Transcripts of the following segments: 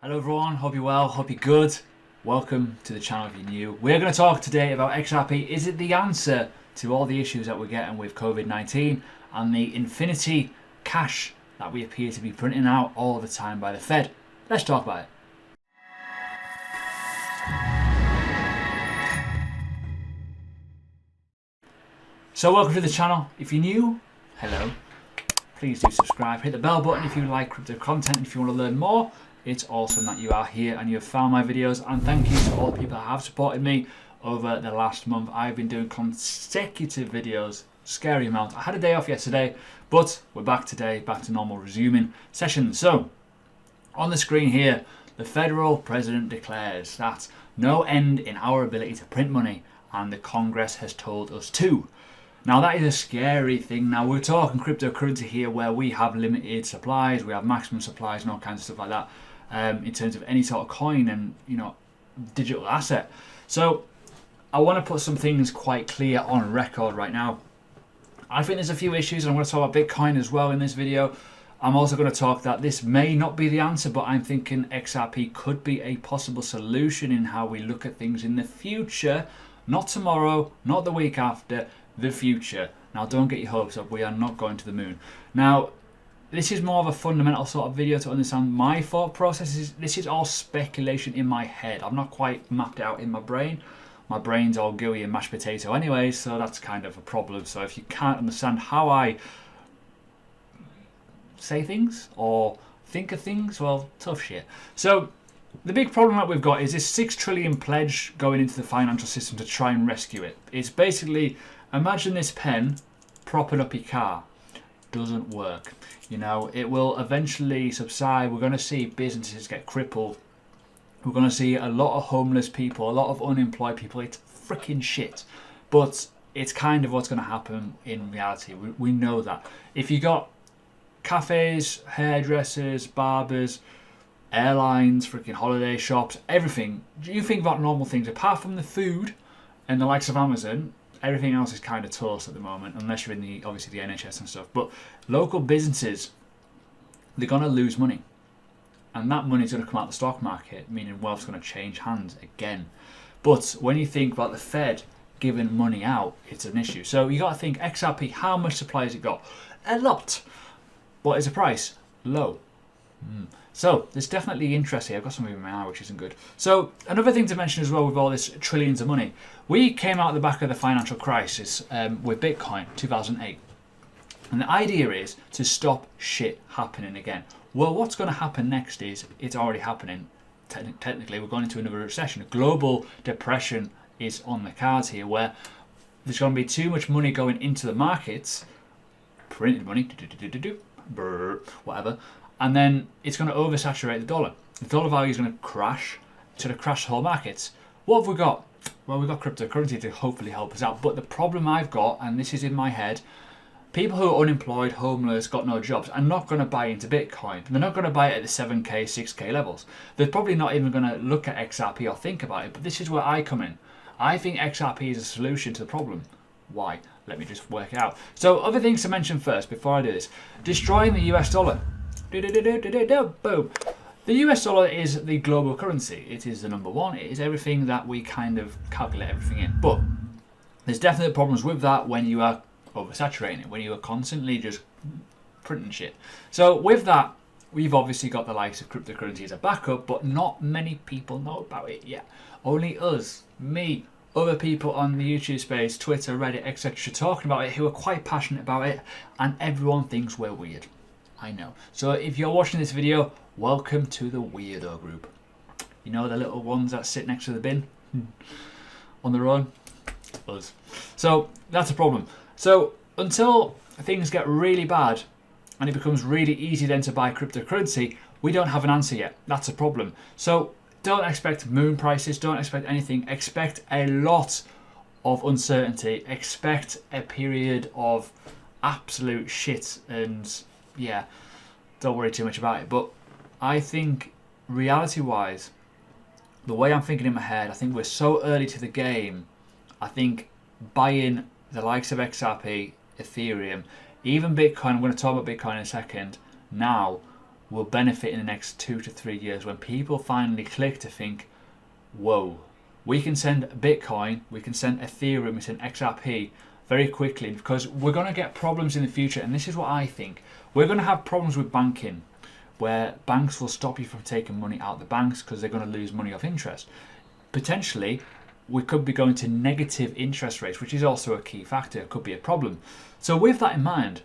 Hello everyone, hope you're well, hope you're good. Welcome to the channel if you're new. We're going to talk today about XRP. Is it the answer to all the issues that we're getting with COVID-19 and the infinity cash that we appear to be printing out all the time by the Fed? Let's talk about it. So welcome to the channel. If you're new, hello. Please do subscribe. Hit the bell button if you like crypto content, if you want to learn more. It's awesome that you are here and you have found my videos, and thank you to all the people that have supported me over the last month. I've been doing consecutive videos, scary amount. I had a day off yesterday, but we're back today, back to normal, resuming sessions. So on the screen here, the federal president declares that no end in our ability to print money, and the Congress has told us to. Now that is a scary thing. Now we're talking cryptocurrency here where we have limited supplies, we have maximum supplies and all kinds of stuff like that in terms of any sort of coin and digital asset. So I want to put some things quite clear on record right now. I think there's a few issues, and I'm going to talk about Bitcoin as well in this video. I'm also going to talk that this may not be the answer, but I'm thinking XRP could be a possible solution in how we look at things in the future. Not tomorrow, not the week after, the future. Now don't get your hopes up, we are not going to the moon. Now this is more of a fundamental sort of video to understand my thought processes. This is all speculation in my head. I've not quite mapped it out in my brain. My brain's all gooey and mashed potato anyway, so that's kind of a problem. So if you can't understand how I say things or think of things, well, tough shit. So the big problem that we've got is this 6 trillion pledge going into the financial system to try and rescue it. It's basically, imagine this pen propping up your car. Doesn't work. It will eventually subside. We're going to see businesses get crippled. We're going to see a lot of homeless people, a lot of unemployed people. It's freaking shit. But it's kind of what's going to happen in reality. We know that. If you got cafes, hairdressers, barbers, airlines, freaking holiday shops, everything, you think about normal things apart from the food and the likes of Amazon. Everything else is kind of toast at the moment, unless you're in the NHS and stuff. But local businesses, they're going to lose money, and that money's going to come out the stock market, meaning wealth's going to change hands again. But when you think about the Fed giving money out, it's an issue. So you got to think XRP. How much supply has it got? A lot. What is the price? Low. So there's definitely interest here. I've got something in my eye which isn't good. So another thing to mention as well with all this trillions of money, we came out the back of the financial crisis with Bitcoin 2008, and the idea is to stop shit happening again. Well, what's going to happen next is it's already happening. Technically, we're going into another recession. A global depression is on the cards here, where there's going to be too much money going into the markets, printed money, whatever. And then it's going to oversaturate the dollar. The dollar value is going to crash. It's going to crash the whole markets. What have we got? Well, we've got cryptocurrency to hopefully help us out. But the problem I've got, and this is in my head, people who are unemployed, homeless, got no jobs, are not going to buy into Bitcoin. They're not going to buy it at the 7K, 6K levels. They're probably not even going to look at XRP or think about it. But this is where I come in. I think XRP is a solution to the problem. Why? Let me just work it out. So other things to mention first before I do this. Destroying the US dollar. Boom. The US dollar is the global currency. It is the number one. It is everything that we kind of calculate everything in. But there's definitely problems with that when you are oversaturating it, when you are constantly just printing shit. So with that, we've obviously got the likes of cryptocurrency as a backup, but not many people know about it yet. Only us, me, other people on the YouTube space, Twitter, Reddit, etc. talking about it, who are quite passionate about it, and everyone thinks we're weird. I know. So if you're watching this video, welcome to the weirdo group. You know the little ones that sit next to the bin on the road? Us. So that's a problem. So until things get really bad and it becomes really easy then to buy cryptocurrency, we don't have an answer yet. That's a problem. So don't expect moon prices, don't expect anything. Expect a lot of uncertainty. Expect a period of absolute shit, and yeah, don't worry too much about it. But I think reality-wise, the way I'm thinking in my head, I think we're so early to the game. I think buying the likes of XRP, Ethereum, even Bitcoin, I'm going to talk about Bitcoin in a second, now will benefit in the next 2 to 3 years when people finally click to think, whoa, we can send Bitcoin, we can send Ethereum, we send XRP very quickly, because we're going to get problems in the future. And this is what I think. We're going to have problems with banking, where banks will stop you from taking money out of the banks because they're going to lose money off interest. Potentially, we could be going to negative interest rates, which is also a key factor. It could be a problem. So with that in mind,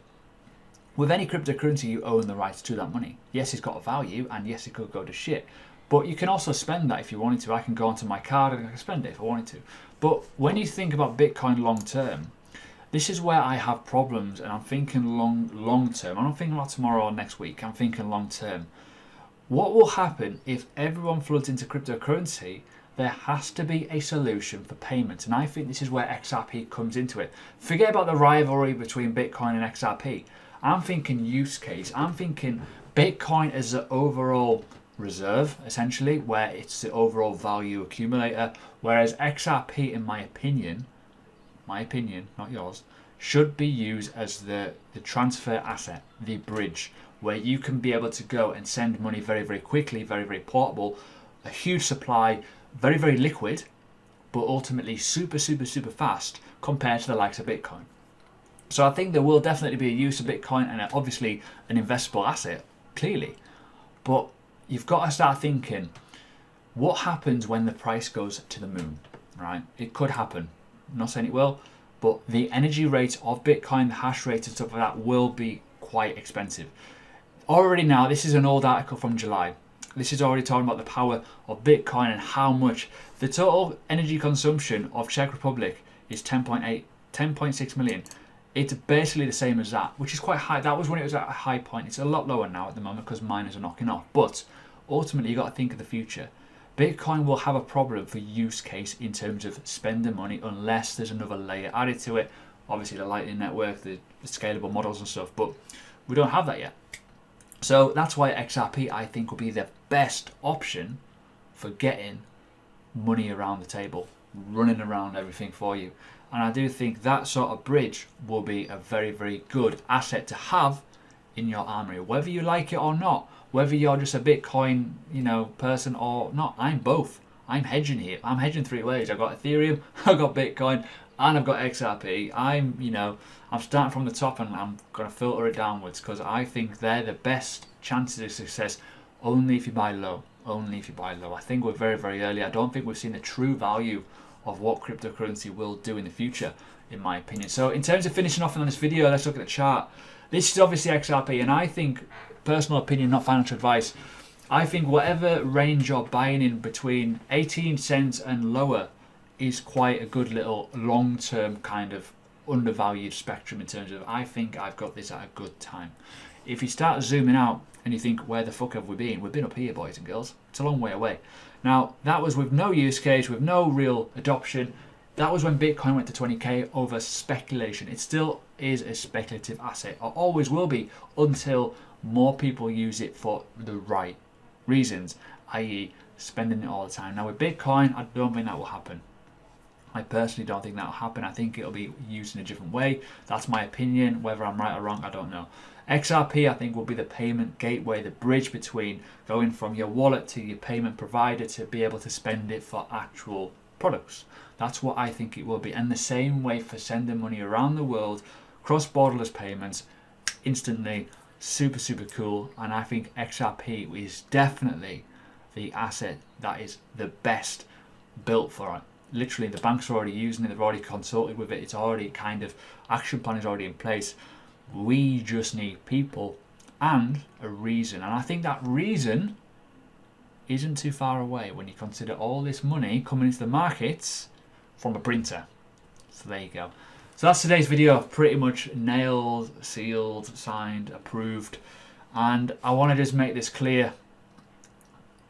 with any cryptocurrency, you own the rights to that money. Yes, it's got a value, and yes, it could go to shit. But you can also spend that if you wanted to. I can go onto my card and I can spend it if I wanted to. But when you think about Bitcoin long term, this is where I have problems, and I'm thinking long term. I'm not thinking about tomorrow or next week. I'm thinking long term. What will happen if everyone floods into cryptocurrency? There has to be a solution for payment, and I think this is where XRP comes into it. Forget about the rivalry between Bitcoin and XRP. I'm thinking use case. I'm thinking Bitcoin as an overall reserve, essentially, where it's the overall value accumulator, whereas XRP, in my opinion, not yours, should be used as the transfer asset, the bridge, where you can be able to go and send money very, very quickly, very, very portable, a huge supply, very, very liquid, but ultimately super, super, super fast compared to the likes of Bitcoin. So I think there will definitely be a use of Bitcoin, and obviously an investable asset, clearly. But you've got to start thinking, what happens when the price goes to the moon, right? It could happen. I'm not saying it will, but the energy rate of Bitcoin, the hash rate and stuff like that will be quite expensive. Already now, this is an old article from July. This is already talking about the power of Bitcoin and how much the total energy consumption of Czech Republic is 10.6 million. It's basically the same as that, which is quite high. That was when it was at a high point. It's a lot lower now at the moment because miners are knocking off. But ultimately, you got to think of the future. Bitcoin will have a problem for use case in terms of spending money unless there's another layer added to it. Obviously, the Lightning Network, the scalable models and stuff, but we don't have that yet. So that's why XRP, I think, will be the best option for getting money around the table, running around everything for you. And I do think that sort of bridge will be a very, very good asset to have in your armory, whether you like it or not, whether you're just a Bitcoin, person or not. I'm both. I'm hedging here. I'm hedging three ways. I've got Ethereum, I've got Bitcoin, and I've got XRP. I'm starting from the top, and I'm going to filter it downwards because I think they're the best chances of success only if you buy low. Only if you buy low. I think we're very, very early. I don't think we've seen the true value of what cryptocurrency will do in the future, in my opinion. So in terms of finishing off on this video, let's look at the chart. This is obviously XRP, and I think, personal opinion, not financial advice, I think whatever range you're buying in between 18 cents and lower is quite a good little long-term kind of undervalued spectrum in terms of, I think I've got this at a good time. If you start zooming out and you think, where the fuck have we been? We've been up here, boys and girls. It's a long way away. Now, that was with no use case, with no real adoption. That was when Bitcoin went to 20k over speculation. It still is a speculative asset, or always will be, until more people use it for the right reasons, i.e. spending it all the time. Now with Bitcoin, I don't think that will happen. I personally don't think that will happen. I think it'll be used in a different way. That's my opinion. Whether I'm right or wrong, I don't know. XRP, I think, will be the payment gateway, the bridge between going from your wallet to your payment provider to be able to spend it for actual products. That's what I think it will be. And the same way for sending money around the world, cross-borderless payments, instantly, super, super cool. And I think XRP is definitely the asset that is the best built for it. Literally, the banks are already using it. They've already consulted with it. It's already kind of, action plan is already in place. We just need people and a reason. And I think that reason isn't too far away when you consider all this money coming into the markets from a printer. So there you go. So that's today's video. Pretty much nailed, sealed, signed, approved. And I want to just make this clear.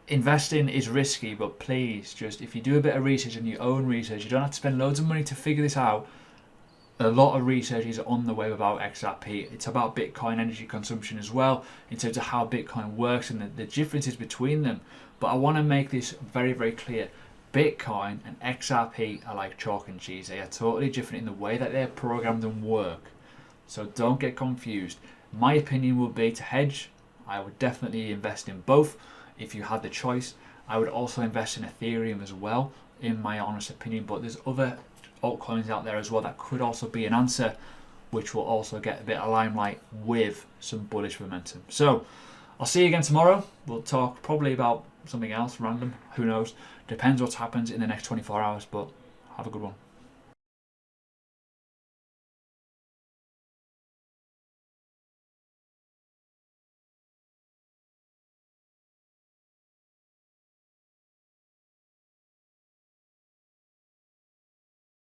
Investing is risky, but please, just if you do a bit of research and your own research, you don't have to spend loads of money to figure this out. A lot of research is on the web about XRP. It's about Bitcoin energy consumption as well, in terms of how Bitcoin works and the differences between them. But I want to make this very, very clear. Bitcoin and XRP are like chalk and cheese. They are totally different in the way that they're programmed and work. So don't get confused. My opinion would be to hedge. I would definitely invest in both if you had the choice. I would also invest in Ethereum as well, in my honest opinion, but there's other altcoins out there as well that could also be an answer, which will also get a bit of limelight with some bullish momentum. So I'll see you again tomorrow. We'll talk probably about something else random, who knows, depends what happens in the next 24 hours, but have a good one.